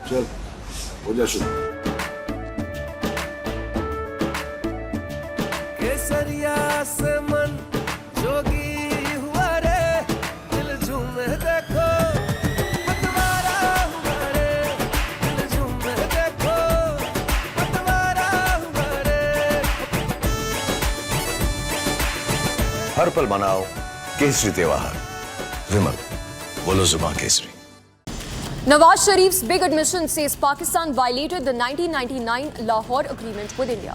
चल हो जा शुरू। केसरिया से मन जोगी हुआ रे, दिल झूमे देखो पतवारा हुआ रे, दिल झूमे देखो पतवारा हुआ रे। हर पल मनाओ केसरी त्योहार। विमल, बोलो जुबान Kesari. Nawaz Sharif's big admission says Pakistan violated the 1999 Lahore Agreement with India.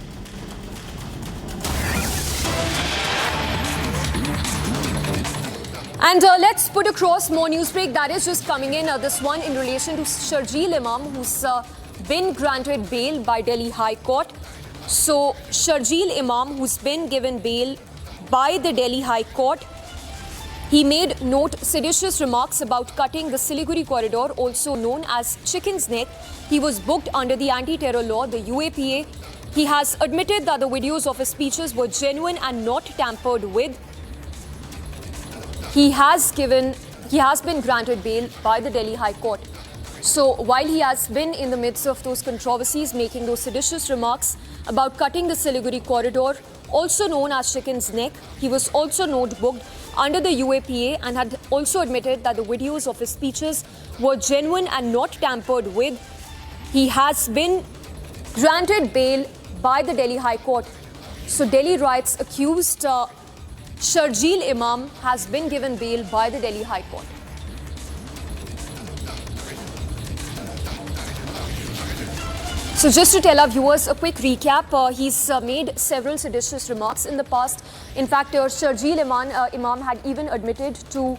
And let's put across more news break that is just coming in. This one in relation to Sharjeel Imam, who's been granted bail by Delhi High Court. So Sharjeel Imam, who's been given bail by the Delhi High Court, he made seditious remarks about cutting the Siliguri corridor, also known as Chicken's Neck. He was booked under the anti-terror law, the UAPA. He has admitted that the videos of his speeches were genuine and not tampered with. He has been granted bail by the Delhi High Court. So while he has been in the midst of those controversies, making those seditious remarks about cutting the Siliguri corridor, also known as Chicken's Neck, he was also not booked under the UAPA and had also admitted that the videos of his speeches were genuine and not tampered with. He has been granted bail by the Delhi High Court. So Delhi riots accused Sharjeel Imam has been given bail by the Delhi High Court. So just to tell our viewers a quick recap, he's made several seditious remarks in the past. In fact, Sharjeel Imam had even admitted to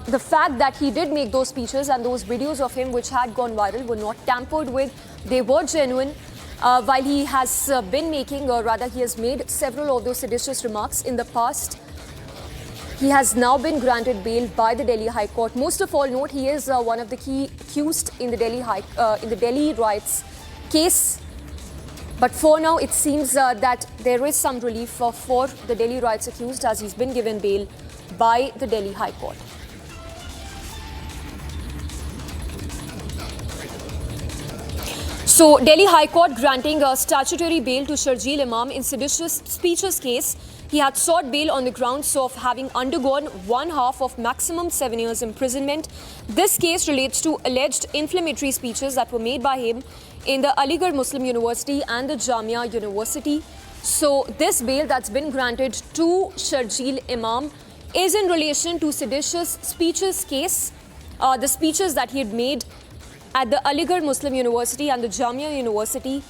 the fact that he did make those speeches and those videos of him which had gone viral were not tampered with. They were genuine. While he has been making, or rather he has made several of those seditious remarks in the past, he has now been granted bail by the Delhi High Court. Most of all, note he is one of the key accused in the Delhi riots case. But for now, it seems that there is some relief for the Delhi riots accused as he's been given bail by the Delhi High Court. So, Delhi High Court granting a statutory bail to Sharjeel Imam in seditious speeches case. He had sought bail on the grounds of having undergone one half of maximum 7 years imprisonment. This case relates to alleged inflammatory speeches that were made by him in the Aligarh Muslim University and the Jamia University. So this bail that's been granted to Sharjeel Imam is in relation to seditious speeches case, the speeches that he had made at the Aligarh Muslim University and the Jamia University.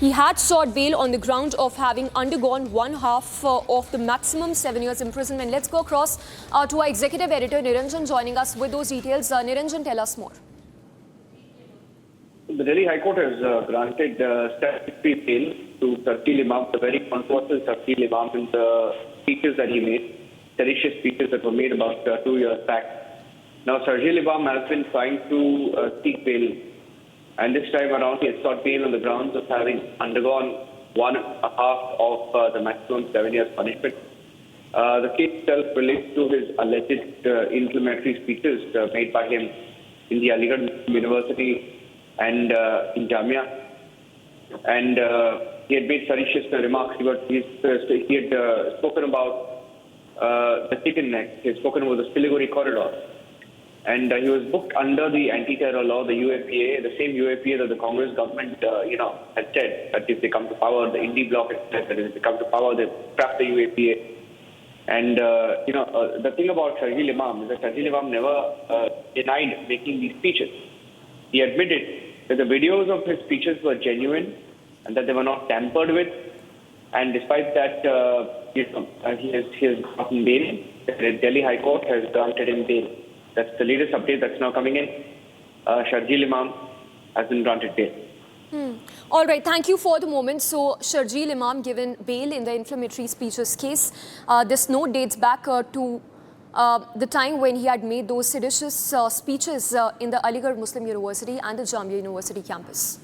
He had sought bail on the ground of having undergone one half of the maximum 7 years imprisonment. Let's go across to our executive editor Niranjan joining us with those details. Niranjan, tell us more. The Delhi High Court has granted statutory bail to Sharjeel Imam, the very controversial Sharjeel Imam, in the speeches that he made, seditious speeches that were made about 2 years back. Now, Sharjeel Imam has been trying to seek bail, and this time around he has sought bail on the grounds of having undergone one half of the maximum 7 years punishment. The case itself relates to his alleged inflammatory speeches made by him in the Aligarh University and in Jamia, and he had made seditious remarks. He had spoken about the chicken neck. He had spoken about the Siliguri corridor, and he was booked under the anti-terror law, the UAPA, the same UAPA that the Congress government, had said that if they come to power, the Indi bloc had said that if they come to power, they scrap the UAPA. And the thing about Sharjeel Imam is that Sharjeel Imam never denied making these speeches. He admitted that the videos of his speeches were genuine and that they were not tampered with. And despite that, he has gotten bail. The Delhi High Court has granted him bail. That's the latest update that's now coming in. Sharjeel Imam has been granted bail. All right, thank you for the moment. So, Sharjeel Imam given bail in the inflammatory speeches case. This note dates back to the time when he had made those seditious speeches in the Aligarh Muslim University and the Jamia University campus.